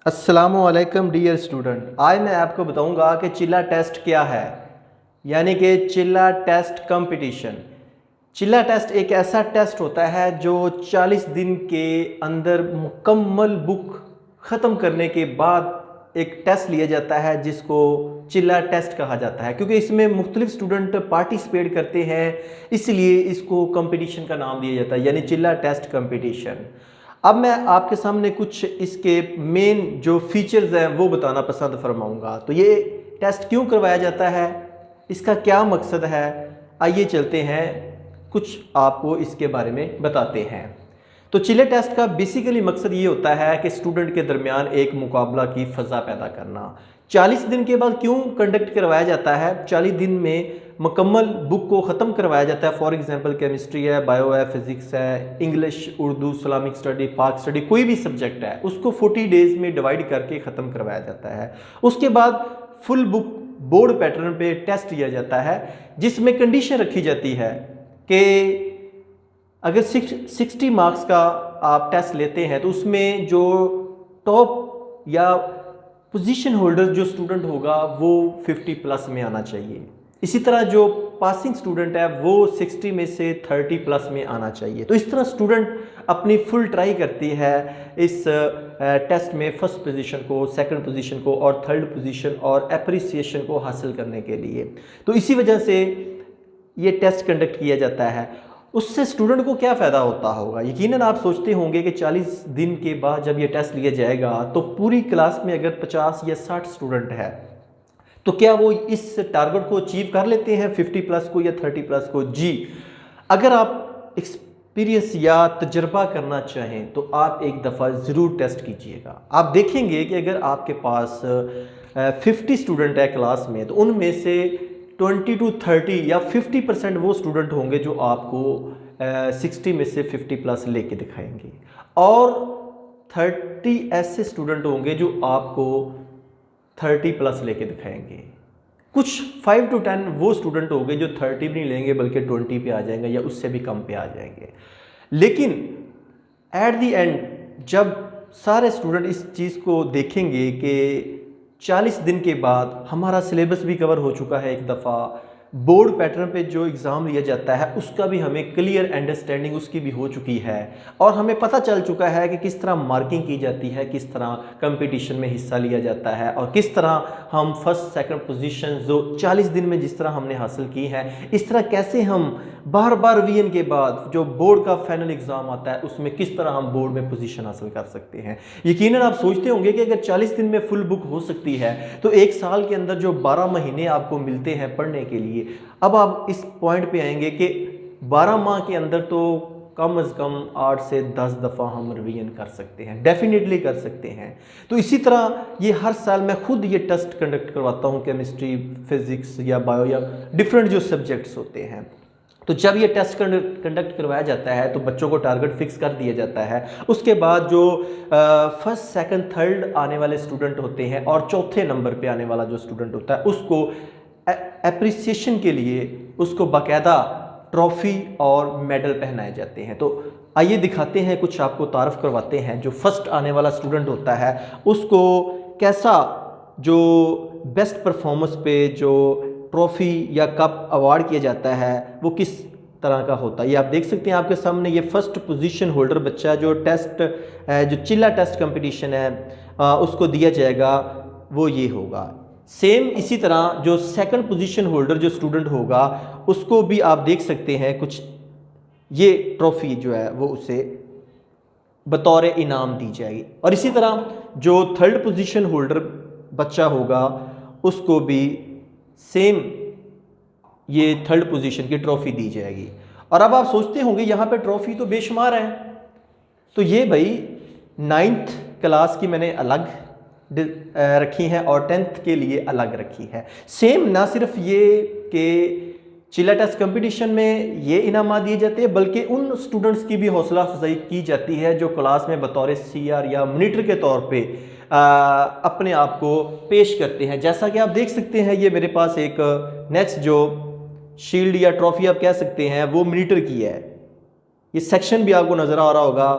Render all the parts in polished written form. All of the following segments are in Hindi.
अस्सलामुअलैकुम डियर स्टूडेंट। आज मैं आपको बताऊंगा कि चिल्ला टेस्ट क्या है, यानी कि चिल्ला टेस्ट कंपटीशन। चिल्ला टेस्ट एक ऐसा टेस्ट होता है जो 40 दिन के अंदर मुकम्मल बुक ख़त्म करने के बाद एक टेस्ट लिया जाता है जिसको चिल्ला टेस्ट कहा जाता है। क्योंकि इसमें मुख्तलिफ स्टूडेंट पार्टिसिपेट करते हैं, इसलिए इसको कंपटीशन का नाम दिया जाता है, यानी चिल्ला टेस्ट कंपटीशन। अब मैं आपके सामने कुछ इसके मेन जो फीचर्स हैं वो बताना पसंद फरमाऊंगा। तो ये टेस्ट क्यों करवाया जाता है, इसका क्या मकसद है, आइए चलते हैं कुछ आपको इसके बारे में बताते हैं। तो चिल्ला टेस्ट का बेसिकली मकसद ये होता है कि स्टूडेंट के दरमियान एक मुकाबला की फ़ज़ा पैदा करना। 40 दिन के बाद क्यों कंडक्ट करवाया जाता है? 40 दिन में मुकम्मल बुक को ख़त्म करवाया जाता है। फॉर एग्जांपल केमिस्ट्री है, बायो है, फिज़िक्स है, इंग्लिश, उर्दू, इस्लामिक स्टडी, पाक स्टडी, कोई भी सब्जेक्ट है उसको 40 डेज़ में डिवाइड करके ख़त्म करवाया जाता है। उसके बाद फुल बुक बोर्ड पैटर्न पे टेस्ट लिया जाता है, जिसमें कंडीशन रखी जाती है कि अगर 60 मार्क्स का आप टेस्ट लेते हैं तो उसमें जो टॉप या पोजीशन होल्डर जो स्टूडेंट होगा वो 50 प्लस में आना चाहिए। इसी तरह जो पासिंग स्टूडेंट है वो 60 में से 30 प्लस में आना चाहिए। तो इस तरह स्टूडेंट अपनी फुल ट्राई करती है इस टेस्ट में फर्स्ट पोजीशन को, सेकंड पोजीशन को और थर्ड पोजीशन और एप्रिसिएशन को हासिल करने के लिए। तो इसी वजह से ये टेस्ट कंडक्ट किया जाता है। उससे स्टूडेंट को क्या फ़ायदा होता होगा? यकीनन आप सोचते होंगे कि 40 दिन के बाद जब ये टेस्ट लिया जाएगा तो पूरी क्लास में अगर 50 या 60 स्टूडेंट है तो क्या वो इस टारगेट को अचीव कर लेते हैं, 50 प्लस को या 30 प्लस को? जी। अगर आप एक्सपीरियंस या तजर्बा करना चाहें तो आप एक दफ़ा ज़रूर टेस्ट कीजिएगा। आप देखेंगे कि अगर आपके पास 50 स्टूडेंट है क्लास में तो उनमें से 20 to 30 या 50% वो स्टूडेंट होंगे जो आपको 60 में से 50 प्लस लेके दिखाएंगे, और 30 ऐसे स्टूडेंट होंगे जो आपको 30 प्लस लेके दिखाएंगे। कुछ 5 to 10 वो स्टूडेंट होंगे जो 30 भी नहीं लेंगे बल्कि 20 पे आ जाएंगे या उससे भी कम पे आ जाएंगे। लेकिन एट द एंड जब सारे स्टूडेंट इस चीज़ को देखेंगे कि 40 दिन के बाद हमारा सिलेबस भी कवर हो चुका है, एक दफ़ा बोर्ड पैटर्न पे जो एग्ज़ाम लिया जाता है उसका भी हमें क्लियर अंडरस्टैंडिंग उसकी भी हो चुकी है, और हमें पता चल चुका है कि किस तरह मार्किंग की जाती है, किस तरह कंपटीशन में हिस्सा लिया जाता है और किस तरह हम फर्स्ट सेकंड पोजीशन जो 40 दिन में जिस तरह हमने हासिल की है, इस तरह कैसे हम बार बार रिवीजन के बाद जो बोर्ड का फाइनल एग्ज़ाम आता है उसमें किस तरह हम बोर्ड में पोजीशन हासिल कर सकते हैं। यकीनन आप सोचते होंगे कि अगर 40 दिन में फुल बुक हो सकती है तो एक साल के अंदर जो 12 महीने आपको मिलते हैं पढ़ने के लिए, अब आप इस पॉइंट पे आएंगे कि 12 माह के अंदर तो कम से कम 8 से 10 दफ़ा हम रिवीजन कर सकते हैं, डेफिनेटली कर सकते हैं। तो इसी तरह ये हर साल मैं खुद ये टेस्ट कंडक्ट करवाता हूँ, केमिस्ट्री, फिज़िक्स या बायो या डिफरेंट जो सब्जेक्ट्स होते हैं। तो जब ये टेस्ट कंडक्ट करवाया जाता है तो बच्चों को टारगेट फिक्स कर दिया जाता है। उसके बाद जो फर्स्ट सेकंड थर्ड आने वाले स्टूडेंट होते हैं और चौथे नंबर पे आने वाला जो स्टूडेंट होता है उसको एप्रिसिएशन के लिए उसको बाकायदा ट्रॉफी और मेडल पहनाए जाते हैं। तो आइए दिखाते हैं, कुछ आपको तारफ़ करवाते हैं। जो फर्स्ट आने वाला स्टूडेंट होता है उसको कैसा जो बेस्ट परफॉर्मेंस पे जो ट्रॉफ़ी या कप अवार्ड किया जाता है वो किस तरह का होता है, ये आप देख सकते हैं आपके सामने। ये फर्स्ट पोजीशन होल्डर बच्चा जो टेस्ट जो चिल्ला टेस्ट कंपटीशन है उसको दिया जाएगा, वो ये होगा। सेम इसी तरह जो सेकंड पोजीशन होल्डर जो स्टूडेंट होगा उसको भी आप देख सकते हैं, कुछ ये ट्रॉफ़ी जो है वो उसे बतौर इनाम दी जाएगी। और इसी तरह जो थर्ड पोजीशन होल्डर बच्चा होगा उसको भी सेम ये थर्ड पोजीशन की ट्रॉफ़ी दी जाएगी। और अब आप सोचते होंगे यहाँ पे ट्रॉफ़ी तो बेशुमार है, तो ये भाई 9th क्लास की मैंने अलग रखी है और 10th के लिए अलग रखी है। सेम ना सिर्फ ये कि चिल्ला टेस्ट कंपटीशन में ये इनाम दिए जाते हैं बल्कि उन स्टूडेंट्स की भी हौसला अफजाई की जाती है जो क्लास में बतौर CR या मॉनिटर के तौर पे अपने आप को पेश करते हैं। जैसा कि आप देख सकते हैं ये मेरे पास एक नेक्स्ट जो शील्ड या ट्रॉफी आप कह सकते हैं वो मॉनिटर की है। ये सेक्शन भी आपको नज़र आ रहा होगा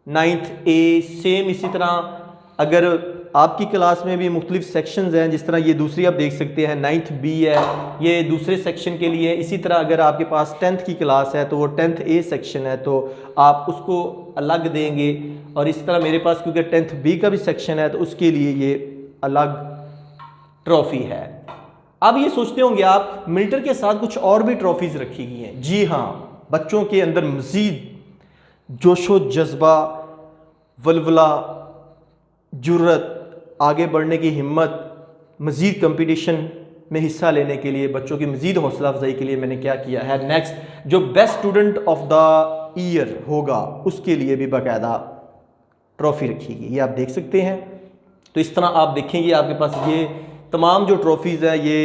9th A। सेम इसी तरह अगर आपकी क्लास में भी मुख्तलिफ सेक्शंस हैं, जिस तरह ये दूसरी आप देख सकते हैं 9th B है, ये दूसरे सेक्शन के लिए। इसी तरह अगर आपके पास 10th की क्लास है तो वो 10th A सेक्शन है, तो आप उसको अलग देंगे। और इस तरह मेरे पास क्योंकि 10th B का भी सेक्शन है तो उसके लिए ये अलग ट्रॉफ़ी है। अब ये सोचते होंगे आप मिल्टर के साथ कुछ और भी ट्रॉफीज़ रखी गई हैं। जी हाँ, बच्चों के अंदर मज़ीद जोशो जज्बा, वलवला, जुर्रत, आगे बढ़ने की हिम्मत, मज़ीद कंपटीशन में हिस्सा लेने के लिए, बच्चों की मज़ीद हौसला अफजाई के लिए मैंने क्या किया है, नेक्स्ट जो best student of the year होगा उसके लिए भी बाकायदा ट्रॉफ़ी रखी गई, ये आप देख सकते हैं। तो इस तरह आप देखेंगे आपके पास ये तमाम जो ट्रॉफ़ीज़ हैं, ये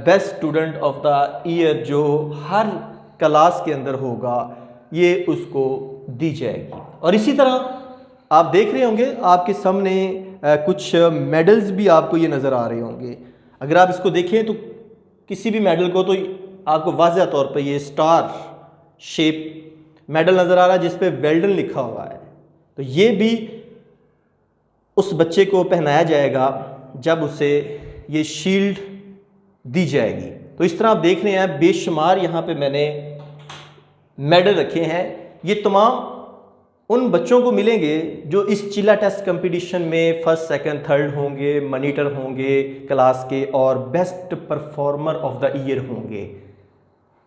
best student of the year जो हर क्लास के अंदर होगा ये उसको दी जाएगी। और इसी तरह आप देख रहे होंगे आपके सामने कुछ मेडल्स भी आपको ये नज़र आ रहे होंगे। अगर आप इसको देखें तो किसी भी मेडल को तो आपको वाज़ह तौर पर ये स्टार शेप मेडल नज़र आ रहा है जिस पे वेल्डन लिखा हुआ है। तो ये भी उस बच्चे को पहनाया जाएगा जब उसे ये शील्ड दी जाएगी। तो इस तरह आप देख रहे हैं बेशुमार यहाँ पे मैंने मेडल रखे हैं। ये तमाम उन बच्चों को मिलेंगे जो इस चिल्ला टेस्ट कंपटीशन में फर्स्ट, सेकंड, थर्ड होंगे, मॉनिटर होंगे क्लास के और best performer of the year होंगे।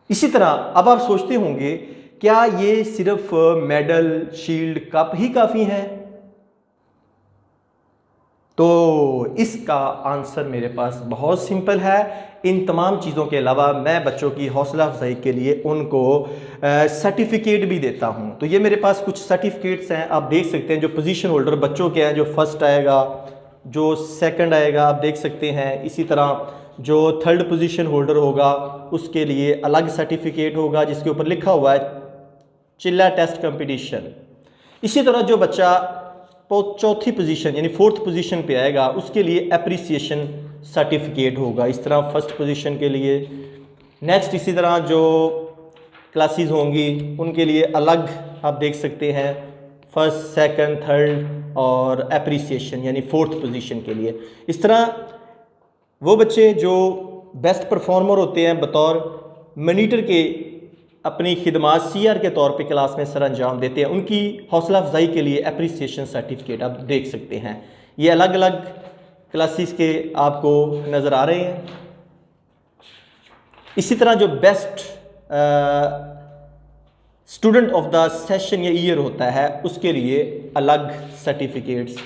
इसी तरह अब आप सोचते होंगे क्या ये सिर्फ मेडल, शील्ड, कप ही काफ़ी हैं? तो इसका आंसर मेरे पास बहुत सिंपल है। इन तमाम चीज़ों के अलावा मैं बच्चों की हौसला अफजाई के लिए उनको सर्टिफिकेट भी देता हूं। तो ये मेरे पास कुछ सर्टिफिकेट्स हैं, आप देख सकते हैं, जो पोजीशन होल्डर बच्चों के हैं, जो फर्स्ट आएगा, जो सेकंड आएगा, आप देख सकते हैं। इसी तरह जो थर्ड पोजीशन होल्डर होगा उसके लिए अलग सर्टिफिकेट होगा जिसके ऊपर लिखा हुआ है चिल्ला टेस्ट कंपटीशन। इसी तरह जो बच्चा चौथी पोजीशन यानी फोर्थ पोजीशन पे आएगा उसके लिए अप्रिसिएशन सर्टिफिकेट होगा। इस तरह फर्स्ट पोजीशन के लिए। नेक्स्ट इसी तरह जो क्लासेस होंगी उनके लिए अलग आप देख सकते हैं, फर्स्ट, सेकंड, थर्ड और अप्रिसिएशन यानी फोर्थ पोजीशन के लिए। इस तरह वो बच्चे जो बेस्ट परफॉर्मर होते हैं बतौर मॉनिटर के अपनी खिदमात CR के तौर पे क्लास में सर अंजाम देते हैं, उनकी हौसला अफजाई के लिए अप्रिसिएशन सर्टिफिकेट आप देख सकते हैं। ये अलग अलग क्लासेस के आपको नज़र आ रहे हैं। इसी तरह जो best student of the session या ईयर होता है उसके लिए अलग सर्टिफिकेट्स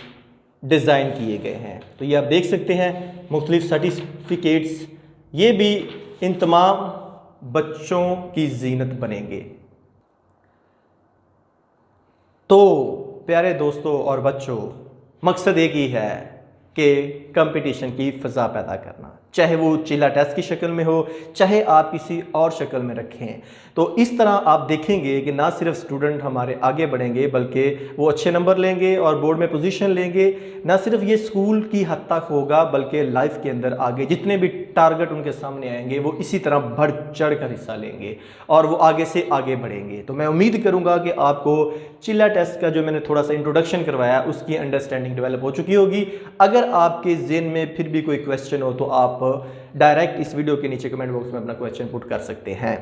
डिज़ाइन किए गए हैं। तो ये आप देख सकते हैं मुख्तलिफ सर्टिफिकेट्स, ये भी इन तमाम बच्चों की जीनत बनेंगे। तो प्यारे दोस्तों और बच्चों, मकसद एक ही है कि कंपटीशन की फ़ज़ा पैदा करना, चाहे वो चिल्ला टेस्ट की शक्ल में हो, चाहे आप किसी और शक्ल में रखें। तो इस तरह आप देखेंगे कि ना सिर्फ स्टूडेंट हमारे आगे बढ़ेंगे बल्कि वो अच्छे नंबर लेंगे और बोर्ड में पोजीशन लेंगे। ना सिर्फ ये स्कूल की हद तक होगा बल्कि लाइफ के अंदर आगे जितने भी टारगेट उनके सामने आएंगे वो इसी तरह बढ़ चढ़ कर हिस्सा लेंगे और वो आगे से आगे बढ़ेंगे। तो मैं उम्मीद करूँगा कि आपको चिल्ला टेस्ट का जो मैंने थोड़ा सा इंट्रोडक्शन करवाया उसकी अंडरस्टैंडिंग डेवलप हो चुकी होगी। अगर आपके ज़हन में फिर भी कोई क्वेश्चन हो तो आप डायरेक्ट इस वीडियो के नीचे कमेंट बॉक्स में अपना क्वेश्चन पुट कर सकते हैं।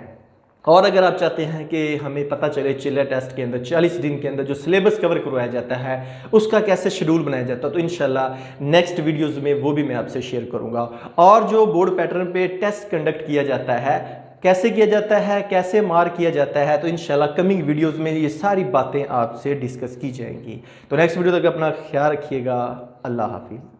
और अगर आप चाहते हैं कि हमें पता चले चिल्ला टेस्ट के अंदर 40 दिन के अंदर जो सिलेबस कवर करवाया जाता है उसका कैसे शेड्यूल बनाया जाता है, तो इंशाल्लाह नेक्स्ट वीडियोस में वो भी मैं आपसे शेयर करूंगा। और जो बोर्ड पैटर्न पे टेस्ट कंडक्ट किया जाता है, कैसे किया जाता है, कैसे मार्क किया जाता है, तो इंशाल्लाह कमिंग वीडियोज़ में ये सारी बातें आपसे डिस्कस की जाएंगी। तो नेक्स्ट वीडियो तक अपना ख्याल रखिएगा। अल्लाह हाफिज़।